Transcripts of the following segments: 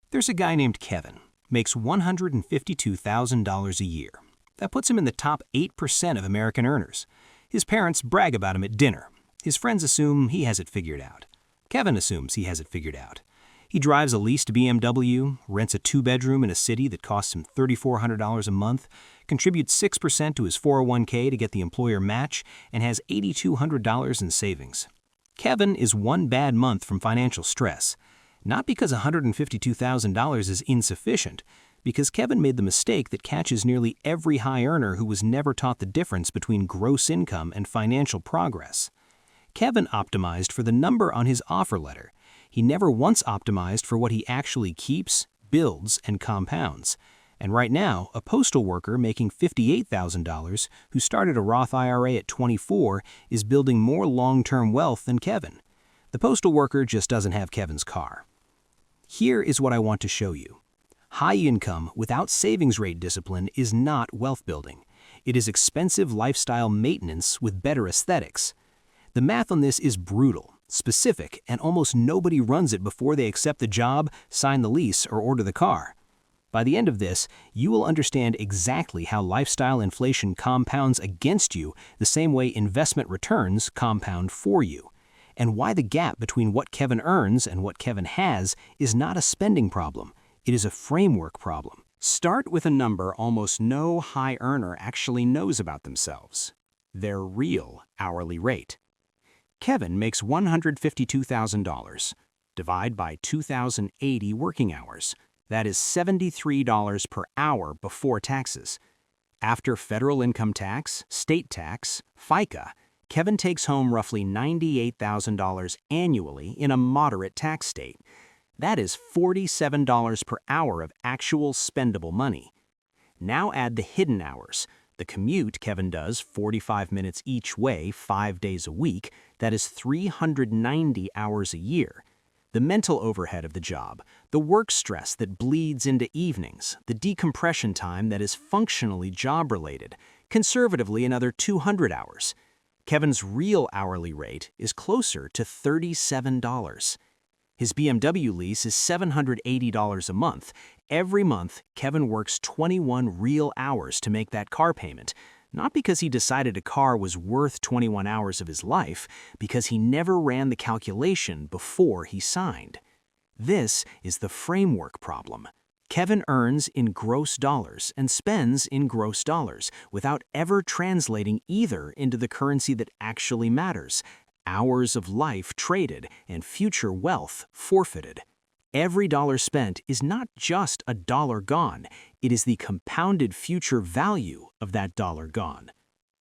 There's a guy named Kevin, makes $152,000 a year. That puts him in the top 8% of American earners. His parents brag about him at dinner. His friends assume he has it figured out. Kevin assumes he has it figured out. He drives a leased BMW, rents a 2-bedroom in a city that costs him $3,400 a month, contributes 6% to his 401k to get the employer match, and has $8,200 in savings. Kevin is one bad month from financial stress. Not because $152,000 is insufficient, because Kevin made the mistake that catches nearly every high earner who was never taught the difference between gross income and financial progress. Kevin optimized for the number on his offer letter. He never once optimized for what he actually keeps, builds, and compounds. And right now, a postal worker making $58,000 who started a Roth IRA at 24 is building more long-term wealth than Kevin. The postal worker just doesn't have Kevin's car. Here is what I want to show you. High income without savings rate discipline is not wealth building. It is expensive lifestyle maintenance with better aesthetics. The math on this is brutal, specific, and almost nobody runs it before they accept the job, sign the lease, or order the car. By the end of this, you will understand exactly how lifestyle inflation compounds against you the same way investment returns compound for you, and why the gap between what Kevin earns and what Kevin has is not a spending problem. It is a framework problem. Start with a number almost no high earner actually knows about themselves: their real hourly rate. Kevin makes $152,000. Divide by 2,080 working hours. That is $73 per hour before taxes. After federal income tax, state tax, FICA, Kevin takes home roughly $98,000 annually in a moderate tax state. That is $47 per hour of actual spendable money. Now add the hidden hours. The commute Kevin does 45 minutes each way, 5 days a week. That is 390 hours a year. The mental overhead of the job, the work stress that bleeds into evenings, the decompression time that is functionally job-related, conservatively another 200 hours. Kevin's real hourly rate is closer to $37. His BMW lease is $780 a month. Every month, Kevin works 21 real hours to make that car payment, not because he decided a car was worth 21 hours of his life, because he never ran the calculation before he signed. This is the framework problem. Kevin earns in gross dollars and spends in gross dollars without ever translating either into the currency that actually matters: hours of life traded and future wealth forfeited. Every dollar spent is not just a dollar gone, it is the compounded future value of that dollar gone.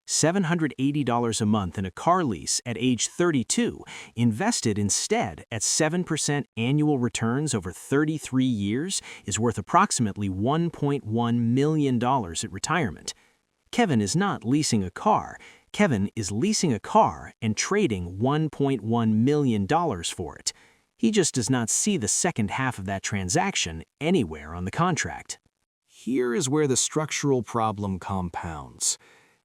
$780 a month in a car lease at age 32, invested instead at 7% annual returns over 33 years, is worth approximately $1.1 million at retirement. Kevin is not leasing a car. Kevin is leasing a car and trading $1.1 million for it. He just does not see the second half of that transaction anywhere on the contract. Here is where the structural problem compounds.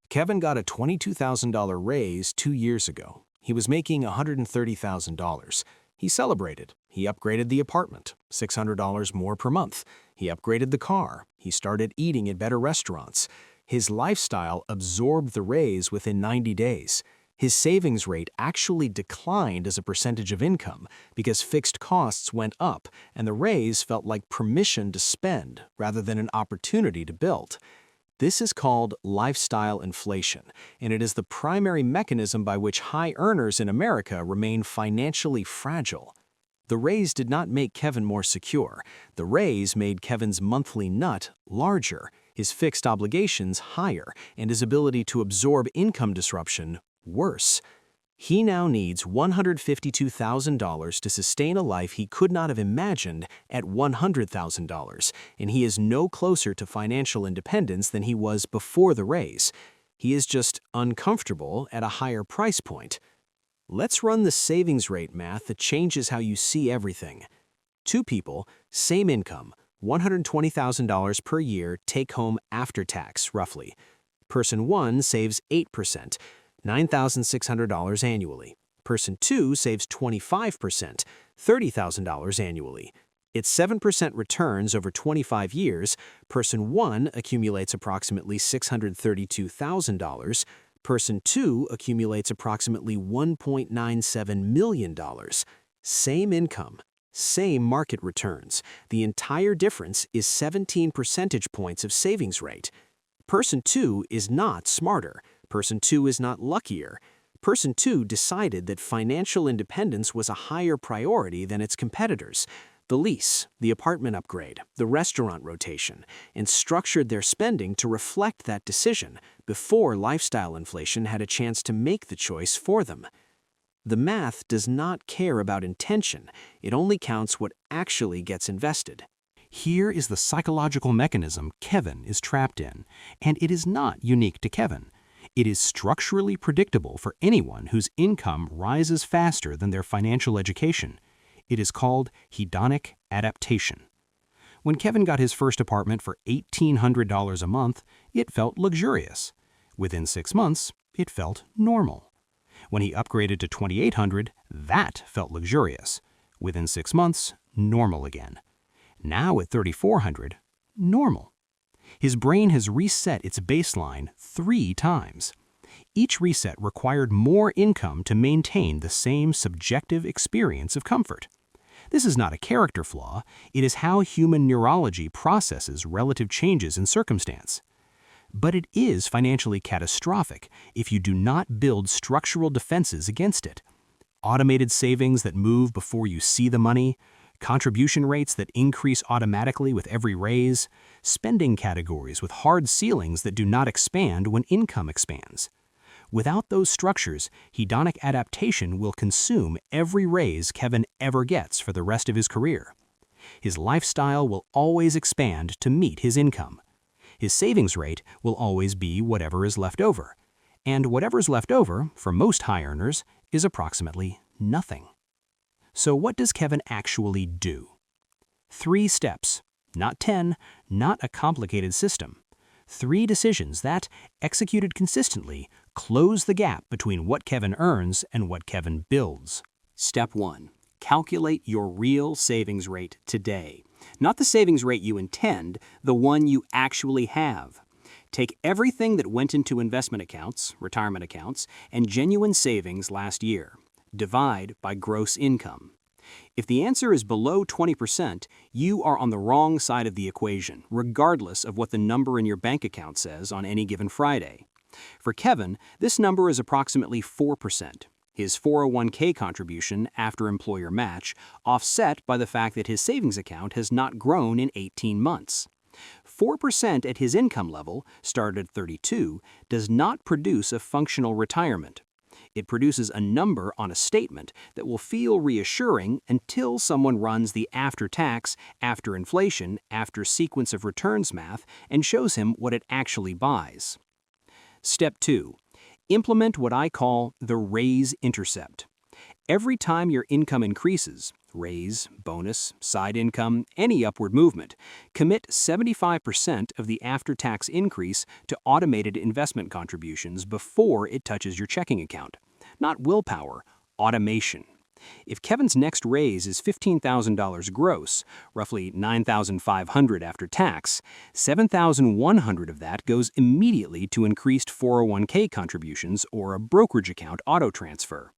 Kevin got a $22,000 raise 2 years ago. He was making $130,000. He celebrated. He upgraded the apartment, $600 more per month. He upgraded the car. He started eating at better restaurants. His lifestyle absorbed the raise within 90 days. His savings rate actually declined as a percentage of income because fixed costs went up and the raise felt like permission to spend rather than an opportunity to build. This is called lifestyle inflation, and it is the primary mechanism by which high earners in America remain financially fragile. The raise did not make Kevin more secure. The raise made Kevin's monthly nut larger, his fixed obligations higher, and his ability to absorb income disruption worse. He now needs $152,000 to sustain a life he could not have imagined at $100,000, and he is no closer to financial independence than he was before the raise. He is just uncomfortable at a higher price point. Let's run the savings rate math that changes how you see everything. 2 people, same income, $120,000 per year take home after tax, roughly. Person 1 saves 8%. $9,600 annually. Person 2 saves 25%, $30,000 annually. It's 7% returns over 25 years. Person 1 accumulates approximately $632,000. Person 2 accumulates approximately $1.97 million. Same income, same market returns. The entire difference is 17 percentage points of savings rate. Person 2 is not smarter. Person 2 is not luckier. Person 2 decided that financial independence was a higher priority than its competitors. The lease, the apartment upgrade, the restaurant rotation, and structured their spending to reflect that decision before lifestyle inflation had a chance to make the choice for them. The math does not care about intention. It only counts what actually gets invested. Here is the psychological mechanism Kevin is trapped in, and it is not unique to Kevin. It is structurally predictable for anyone whose income rises faster than their financial education. It is called hedonic adaptation. When Kevin got his first apartment for $1,800 a month, it felt luxurious. Within 6 months, it felt normal. When he upgraded to $2,800, that felt luxurious. Within 6 months, normal again. Now at $3,400, normal. His brain has reset its baseline 3 times. Each reset required more income to maintain the same subjective experience of comfort. This is not a character flaw, it is how human neurology processes relative changes in circumstance. But it is financially catastrophic if you do not build structural defenses against it. Automated savings that move before you see the money, contribution rates that increase automatically with every raise, spending categories with hard ceilings that do not expand when income expands. Without those structures, hedonic adaptation will consume every raise Kevin ever gets for the rest of his career. His lifestyle will always expand to meet his income. His savings rate will always be whatever is left over. And whatever's left over, for most high earners, is approximately nothing. So what does Kevin actually do? 3 steps, not 10, not a complicated system. 3 decisions that, executed consistently, close the gap between what Kevin earns and what Kevin builds. Step 1. Calculate your real savings rate today. Not the savings rate you intend, the one you actually have. Take everything that went into investment accounts, retirement accounts, and genuine savings last year. Divide by gross income. If the answer is below 20%, you are on the wrong side of the equation, regardless of what the number in your bank account says on any given Friday. For Kevin, this number is approximately 4%. His 401k contribution after employer match, offset by the fact that his savings account has not grown in 18 months. 4% at his income level, started at 32, does not produce a functional retirement. It produces a number on a statement that will feel reassuring until someone runs the after-tax, after-inflation, after-sequence of returns math and shows him what it actually buys. Step 2. Implement what I call the raise intercept. Every time your income increases, raise, bonus, side income, any upward movement, commit 75% of the after-tax increase to automated investment contributions before it touches your checking account. Not willpower, automation. If Kevin's next raise is $15,000 gross, roughly $9,500 after tax, $7,100 of that goes immediately to increased 401k contributions or a brokerage account auto transfer.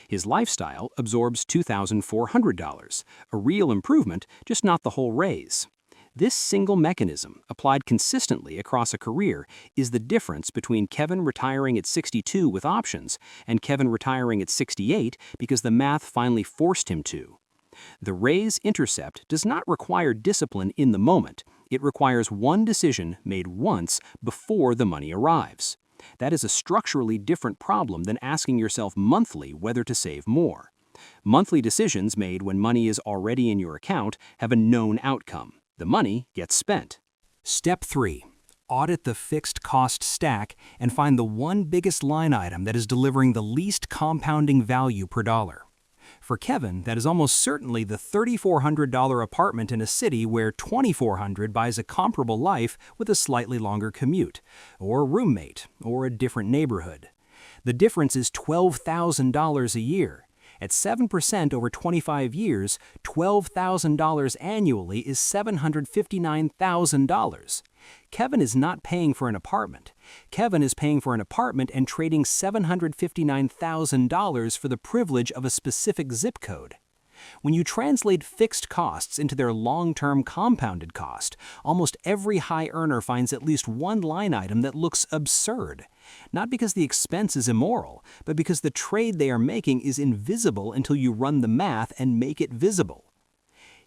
His lifestyle absorbs $2,400, a real improvement, just not the whole raise. This single mechanism, applied consistently across a career, is the difference between Kevin retiring at 62 with options and Kevin retiring at 68 because the math finally forced him to. The raise intercept does not require discipline in the moment. It requires one decision made once before the money arrives. That is a structurally different problem than asking yourself monthly whether to save more. Monthly decisions made when money is already in your account have a known outcome. The money gets spent. Step 3. Audit the fixed cost stack and find the one biggest line item that is delivering the least compounding value per dollar. For Kevin, that is almost certainly the $3,400 apartment in a city where $2,400 buys a comparable life with a slightly longer commute, or a roommate, or a different neighborhood. The difference is $12,000 a year. At 7% over 25 years, $12,000 annually is $759,000. Kevin is not paying for an apartment. Kevin is paying for an apartment and trading $759,000 for the privilege of a specific zip code. When you translate fixed costs into their long-term compounded cost, almost every high earner finds at least one line item that looks absurd. Not because the expense is immoral, but because the trade they are making is invisible until you run the math and make it visible.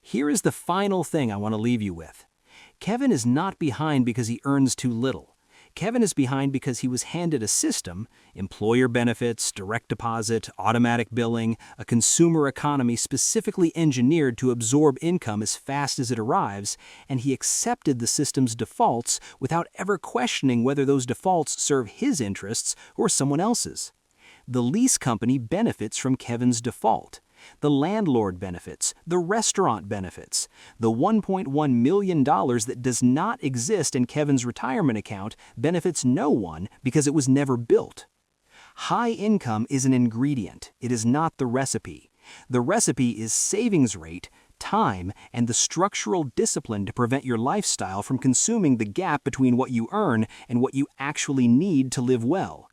Here is the final thing I want to leave you with. Kevin is not behind because he earns too little. Kevin is behind because he was handed a system, employer benefits, direct deposit, automatic billing, a consumer economy specifically engineered to absorb income as fast as it arrives, and he accepted the system's defaults without ever questioning whether those defaults serve his interests or someone else's. The lease company benefits from Kevin's default. The landlord benefits, the restaurant benefits. The $1.1 million that does not exist in Kevin's retirement account benefits no one because it was never built. High income is an ingredient, it is not the recipe. The recipe is savings rate, time, and the structural discipline to prevent your lifestyle from consuming the gap between what you earn and what you actually need to live well.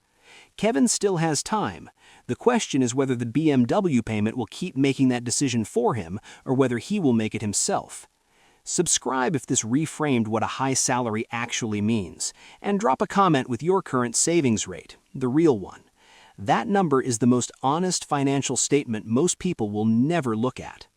Kevin still has time. The question is whether the BMW payment will keep making that decision for him or whether he will make it himself. Subscribe if this reframed what a high salary actually means, and drop a comment with your current savings rate, the real one. That number is the most honest financial statement most people will never look at.